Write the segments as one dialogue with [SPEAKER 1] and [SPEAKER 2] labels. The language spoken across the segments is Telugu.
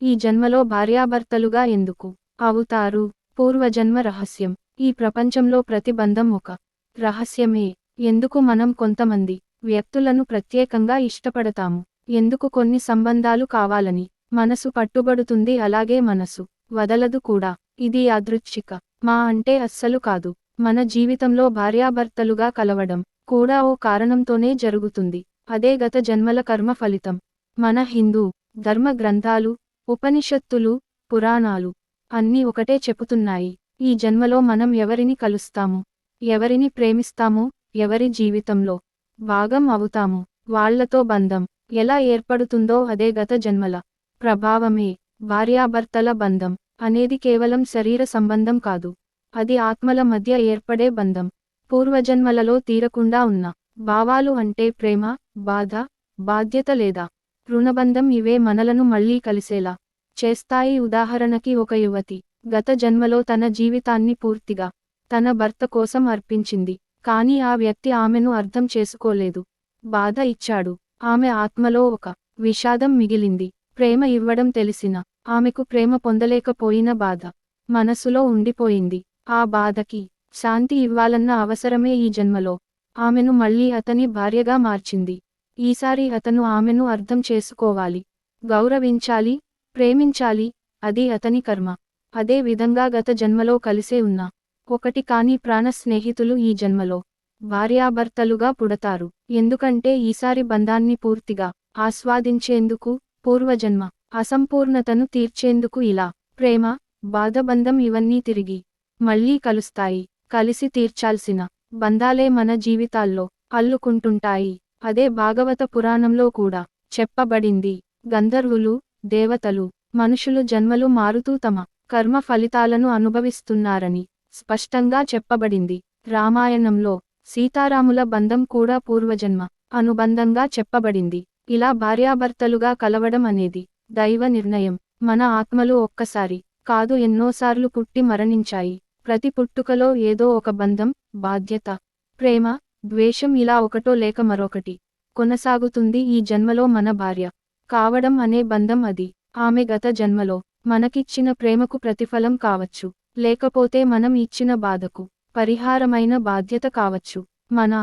[SPEAKER 1] ఈ జన్మలో భార్యాభర్తలుగా ఎందుకు అవుతారు? పూర్వజన్మ రహస్యం. ఈ ప్రపంచంలో ప్రతి బంధం ఒక రహస్యమే. ఎందుకు మనం కొంతమంది వ్యక్తులను ప్రత్యేకంగా ఇష్టపడతాము? ఎందుకు కొన్ని సంబంధాలు కావాలని మనసు పట్టుబడుతుంది, అలాగే మనసు వదలదు కూడా? ఇది యాదృచ్ఛిక మా అంటే అస్సలు కాదు. మన జీవితంలో భార్యాభర్తలుగా కలవడం కూడా ఓ కారణంతోనే జరుగుతుంది. అదే గత జన్మల కర్మ ఫలితం. మన హిందూ ధర్మ గ్రంథాలు, ఉపనిషత్తులు, పురాణాలు అన్నీ ఒకటే చెబుతున్నాయి. ఈ జన్మలో మనం ఎవరిని కలుస్తాము, ఎవరిని ప్రేమిస్తామో, ఎవరి జీవితంలో భాగం అవుతామో, వాళ్లతో బంధం ఎలా ఏర్పడుతుందో అదే గత జన్మల ప్రభావమే. భార్యాభర్తల బంధం అనేది కేవలం శరీర సంబంధం కాదు. అది ఆత్మల మధ్య ఏర్పడే బంధం. పూర్వజన్మలలో తీరకుండా ఉన్న భావాలు అంటే ప్రేమ, బాధ, బాధ్యత లేదా రుణబంధం ఇవే మనలను మళ్లీ కలిసేలా చేస్తాయి. ఉదాహరణకి ఒక యువతి గత జన్మలో తన జీవితాన్ని పూర్తిగా తన భర్త కోసం అర్పించింది. కానీ ఆ వ్యక్తి ఆమెను అర్థం చేసుకోలేదు, బాధ ఇచ్చాడు. ఆమె ఆత్మలో ఒక విషాదం మిగిలింది. ప్రేమ ఇవ్వడం తెలిసిన ఆమెకు ప్రేమ పొందలేకపోయిన బాధ మనసులో ఉండిపోయింది. ఆ బాధకి శాంతి ఇవ్వాలన్న అవసరమే ఈ జన్మలో ఆమెను మళ్లీ అతని భార్యగా మార్చింది. ఈసారి అతను ఆమెను అర్థం చేసుకోవాలి, గౌరవించాలి, ప్రేమించాలి. అది అతని కర్మ. అదే విధంగా గత జన్మలో కలిసే ఉన్న ఒకటి కాని ప్రాణ స్నేహితులు ఈ జన్మలో భార్యాభర్తలుగా పుడతారు. ఎందుకంటే ఈసారి బంధాన్ని పూర్తిగా ఆస్వాదించేందుకు, పూర్వజన్మ అసంపూర్ణతను తీర్చేందుకు. ఇలా ప్రేమ, బాధబంధం ఇవన్నీ తిరిగి మళ్లీ కలుస్తాయి. కలిసి తీర్చాల్సిన బంధాలే మన జీవితాల్లో అల్లుకుంటుంటాయి. అదే భాగవత పురాణంలో కూడా చెప్పబడింది. గంధర్వులు, దేవతలు, మనుషులు జన్మలు మారుతూ తమ కర్మ ఫలితాలను అనుభవిస్తున్నారని స్పష్టంగా చెప్పబడింది. రామాయణంలో సీతారాముల బంధం కూడా పూర్వజన్మ అనుబంధంగా చెప్పబడింది. ఇలా భార్యాభర్తలుగా కలవడం అనేది దైవ నిర్ణయం. మన ఆత్మలు ఒక్కసారి కాదు ఎన్నోసార్లు పుట్టి మరణించాయి. ప్రతి పుట్టుకలో ఏదో ఒక బంధం, బాధ్యత, ప్రేమ, ద్వేషం ఇలా ఒకటో లేక మరొకటి కొనసాగుతుంది. ఈ జన్మలో మన భార్య కావడం అనే బంధం అది ఆమె గత జన్మలో మనకిచ్చిన ప్రేమకు ప్రతిఫలం కావచ్చు, లేకపోతే మనం ఇచ్చిన బాధకు పరిహారమైన బాధ్యత కావచ్చు. మన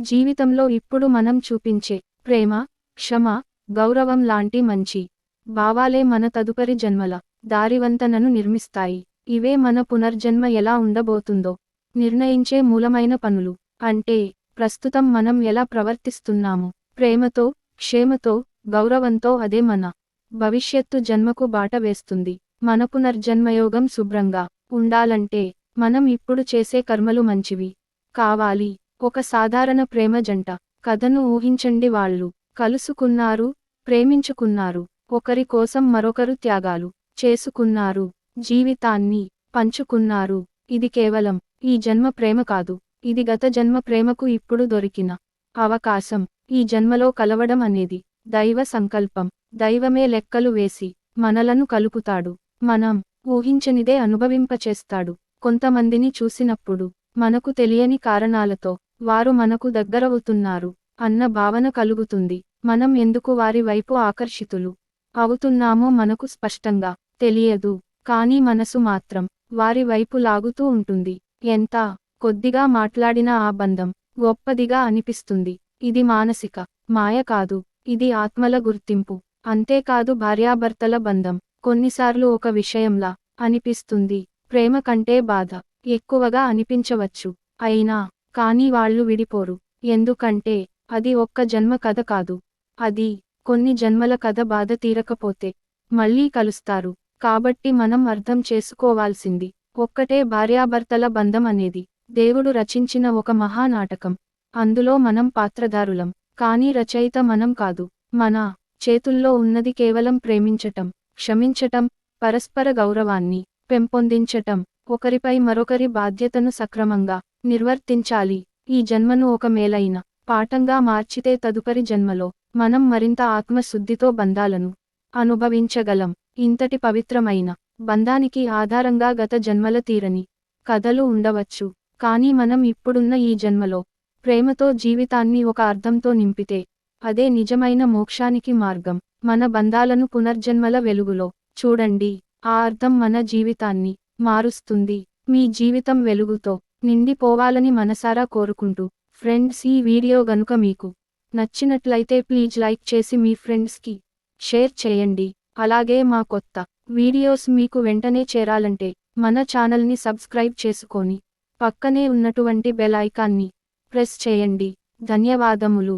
[SPEAKER 1] జీవితంలో ఇప్పుడు మనం చూపించే ప్రేమ, క్షమ, గౌరవం లాంటి మంచి భావాలే మన తదుపరి జన్మల దారివంతనను నిర్మిస్తాయి. ఇవే మన పునర్జన్మ ఎలా ఉండబోతుందో నిర్ణయించే మూలమైన పనులు. అంటే ప్రస్తుతం మనం ఎలా ప్రవర్తిస్తున్నాము, ప్రేమతో, క్షేమతో, గౌరవంతో, అదే మన భవిష్యత్తు జన్మకు బాట వేస్తుంది. మన పునర్జన్మయోగం శుభ్రంగా ఉండాలంటే మనం ఇప్పుడు చేసే కర్మలు మంచివి కావాలి. ఒక సాధారణ ప్రేమ జంట కథను ఊహించండి. వాళ్ళు కలుసుకున్నారు, ప్రేమించుకున్నారు, ఒకరి కోసం మరొకరు త్యాగాలు చేసుకున్నారు, జీవితాన్ని పంచుకున్నారు. ఇది కేవలం ఈ జన్మ ప్రేమ కాదు, ఇది గత జన్మ ప్రేమకు ఇప్పుడు దొరికిన అవకాశం. ఈ జన్మలో కలవడం అనేది దైవ సంకల్పం. దైవమే లెక్కలు వేసి మనలను కలుపుతాడు. మనం ఊహించనిదే అనుభవింపచేస్తాడు. కొంతమందిని చూసినప్పుడు మనకు తెలియని కారణాలతో వారు మనకు దగ్గరవుతున్నారు అన్న భావన కలుగుతుంది. మనం ఎందుకు వారి వైపు ఆకర్షితులు అవుతున్నామో మనకు స్పష్టంగా తెలియదు, కానీ మనసు మాత్రం వారి వైపు లాగుతూ ఉంటుంది. ఎంత కొద్దిగా మాట్లాడినా ఆ బంధం గొప్పదిగా అనిపిస్తుంది. ఇది మానసిక మాయ కాదు, ఇది ఆత్మల గుర్తింపు. అంతేకాదు, భార్యాభర్తల బంధం కొన్నిసార్లు ఒక విషయంలా అనిపిస్తుంది. ప్రేమ కంటే బాధ ఎక్కువగా అనిపించవచ్చు. అయినా కానీ వాళ్ళు విడిపోరు. ఎందుకంటే అది ఒక్క జన్మ కథ కాదు, అది కొన్ని జన్మల కథ. బాధ తీరకపోతే మళ్ళీ కలుస్తారు. కాబట్టి మనం అర్థం చేసుకోవాల్సింది ఒక్కటే, భార్యాభర్తల బంధం అనేది దేవుడు రచించిన ఒక మహానాటకం. అందులో మనం పాత్రధారులం, కానీ రచయిత మనం కాదు. మన చేతుల్లో ఉన్నది కేవలం ప్రేమించటం, క్షమించటం, పరస్పర గౌరవాన్ని పెంపొందించటం, ఒకరిపై మరొకరి బాధ్యతను సక్రమంగా నిర్వర్తించాలి. ఈ జన్మను ఒక మేలైన పాఠంగా మార్చితే తదుపరి జన్మలో మనం మరింత ఆత్మశుద్ధితో బంధాలను అనుభవించగలం. ఇంతటి పవిత్రమైన బంధానికి ఆధారంగా గత జన్మల తీరని కథలు ఉండవచ్చు, కానీ మనం ఇప్పుడున్న ఈ జన్మలో ప్రేమతో జీవితాన్ని ఒక అర్థంతో నింపితే అదే నిజమైన మోక్షానికి మార్గం. మన బంధాలను పునర్జన్మల వెలుగులో చూడండి, ఆ అర్థం మన జీవితాన్ని మారుస్తుంది. మీ జీవితం వెలుగుతో నిండిపోవాలని మనసారా కోరుకుంటూ, ఫ్రెండ్స్, ఈ వీడియో గనుక మీకు నచ్చినట్లయితే ప్లీజ్ లైక్ చేసి మీ ఫ్రెండ్స్కి షేర్ చేయండి. అలాగే మా కొత్త వీడియోస్ మీకు వెంటనే చేరాలంటే మన ఛానల్ని సబ్స్క్రైబ్ చేసుకొని పక్కనే ఉన్నటువంటి బెల్ ఐకాన్ని ప్రెస్ చేయండి. ధన్యవాదములు.